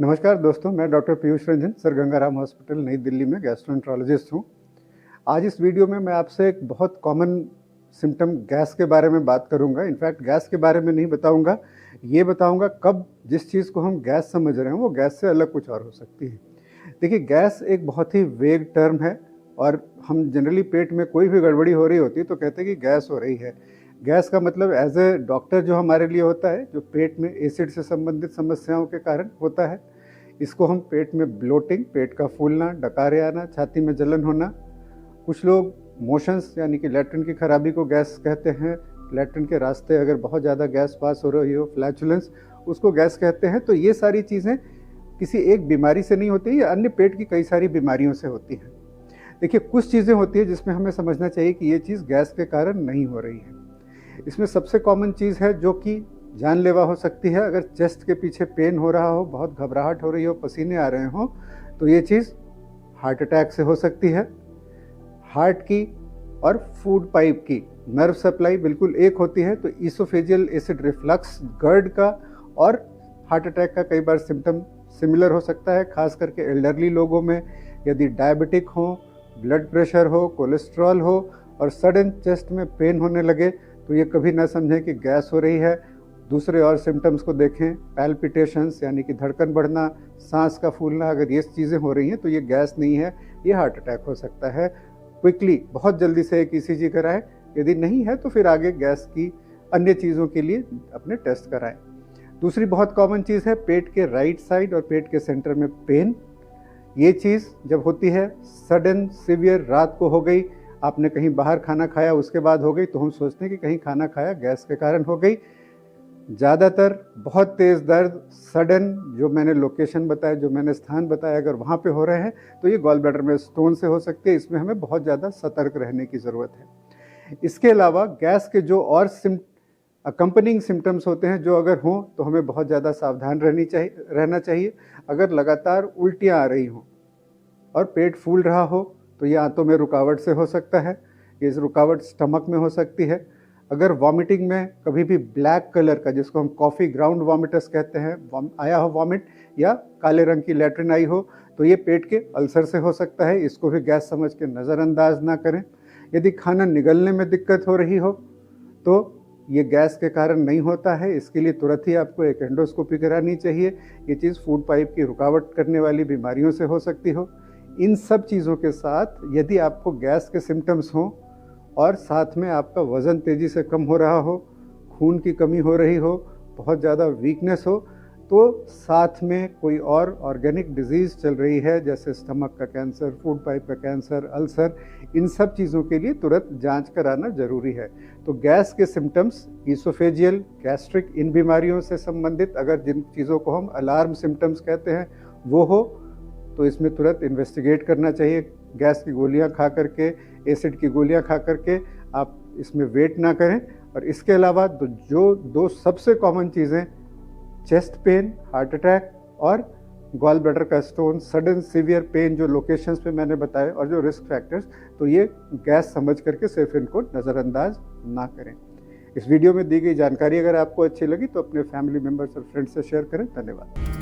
नमस्कार दोस्तों, मैं doctor Piyush Ranjan, sir Gangaram hospital नई दिल्ली में गैस्ट्रोएंटरोलॉजिस्ट हूँ। आज इस वीडियो में मैं आपसे एक बहुत कॉमन सिम्टम गैस के बारे में बात करूँगा। इनफैक्ट गैस के बारे में नहीं बताऊँगा, ये बताऊँगा कब जिस चीज़ को हम गैस समझ रहे हैं वो गैस से अलग कुछ और हो सकती है। देखिए, गैस एक बहुत ही वेग टर्म है और हम जनरली पेट में कोई भी गड़बड़ी हो रही होती है तो कहते हैं कि गैस हो रही है। गैस का मतलब एज ए डॉक्टर जो हमारे लिए होता है, जो पेट में एसिड से संबंधित समस्याओं के कारण होता है। इसको हम पेट में ब्लोटिंग, पेट का फूलना, डकारे आना, छाती में जलन होना, कुछ लोग मोशंस यानी कि लैट्रिन की खराबी को गैस कहते हैं। लैट्रिन के रास्ते अगर बहुत ज़्यादा गैस पास हो रही हो, फ्लैचुलेंस, उसको गैस कहते हैं। तो ये सारी चीज़ें किसी एक बीमारी से नहीं होती, या अन्य पेट की कई सारी बीमारियों से होती हैं। देखिए, कुछ चीज़ें होती है जिसमें हमें समझना चाहिए कि ये चीज़ गैस के कारण नहीं हो रही है। इसमें सबसे कॉमन चीज़ है जो कि जानलेवा हो सकती है। अगर चेस्ट के पीछे पेन हो रहा हो, बहुत घबराहट हो रही हो, पसीने आ रहे हो, तो ये चीज़ हार्ट अटैक से हो सकती है। हार्ट की और फूड पाइप की नर्व सप्लाई बिल्कुल एक होती है, तो ईसोफेजियल एसिड रिफ्लक्स, गर्ड का और हार्ट अटैक का कई बार सिम्टम सिमिलर हो सकता है, खास करके एल्डरली लोगों में। यदि डायबिटिक हो, ब्लड प्रेशर हो, कोलेस्ट्रॉल हो और सडन चेस्ट में पेन होने लगे तो ये कभी ना समझें कि गैस हो रही है। दूसरे और सिम्टम्स को देखें, पैल्पिटेशंस यानी कि धड़कन बढ़ना, सांस का फूलना, अगर ये चीज़ें हो रही हैं तो ये गैस नहीं है, ये हार्ट अटैक हो सकता है। क्विकली, बहुत जल्दी से एक ईसीजी कराएं। यदि नहीं है तो फिर आगे गैस की अन्य चीज़ों के लिए अपने टेस्ट कराएं। दूसरी बहुत कॉमन चीज़ है पेट के राइट साइड और पेट के सेंटर में पेन। ये चीज़ जब होती है सडन सीवियर, रात को हो गई, आपने कहीं बाहर खाना खाया उसके बाद हो गई, तो हम सोचते हैं कि कहीं खाना खाया गैस के कारण हो गई। ज़्यादातर बहुत तेज़ दर्द सडन, जो मैंने लोकेशन बताया, जो मैंने स्थान बताया, अगर वहाँ पे हो रहे हैं तो ये गॉल ब्लैडर में स्टोन से हो सकती है। इसमें हमें बहुत ज़्यादा सतर्क रहने की ज़रूरत है। इसके अलावा गैस के जो और अकम्पनिंग सिम्टम्स होते हैं, जो अगर हों तो हमें बहुत ज़्यादा सावधान रहना चाहिए। अगर लगातार उल्टियाँ आ रही हों और पेट फूल रहा हो तो ये आंतों में रुकावट से हो सकता है। ये रुकावट स्टमक में हो सकती है। अगर वॉमिटिंग में कभी भी ब्लैक कलर का, जिसको हम कॉफ़ी ग्राउंड वॉमिटस कहते हैं, आया हो वॉमिट, या काले रंग की लैट्रिन आई हो, तो ये पेट के अल्सर से हो सकता है। इसको भी गैस समझ के नज़रअंदाज ना करें। यदि खाना निगलने में दिक्कत हो रही हो तो ये गैस के कारण नहीं होता है। इसके लिए तुरंत ही आपको एक एंडोस्कोपी करानी चाहिए। ये चीज़ फूड पाइप की रुकावट करने वाली बीमारियों से हो सकती हो। इन सब चीज़ों के साथ यदि आपको गैस के सिम्टम्स हों और साथ में आपका वज़न तेज़ी से कम हो रहा हो, खून की कमी हो रही हो, बहुत ज़्यादा वीकनेस हो, तो साथ में कोई और ऑर्गेनिक डिजीज़ चल रही है, जैसे स्टमक का कैंसर, फूड पाइप का कैंसर, अल्सर, इन सब चीज़ों के लिए तुरंत जांच कराना ज़रूरी है। तो गैस के सिम्टम्स, ईसोफेजियल, गैस्ट्रिक, इन बीमारियों से संबंधित अगर जिन चीज़ों को हम अलार्म सिम्टम्स कहते हैं वो हो तो इसमें तुरंत इन्वेस्टिगेट करना चाहिए। गैस की गोलियां खा करके, एसिड की गोलियां खा करके आप इसमें वेट ना करें। और इसके अलावा तो जो दो सबसे कॉमन चीज़ें, चेस्ट पेन, हार्ट अटैक और गॉल ब्लैडर का स्टोन, सडन सीवियर पेन, जो लोकेशंस पे मैंने बताए और जो रिस्क फैक्टर्स, तो ये गैस समझ करके सिर्फ इनको नज़रअंदाज ना करें। इस वीडियो में दी गई जानकारी अगर आपको अच्छी लगी तो अपने फैमिली मेम्बर्स और फ्रेंड्स से शेयर करें। धन्यवाद।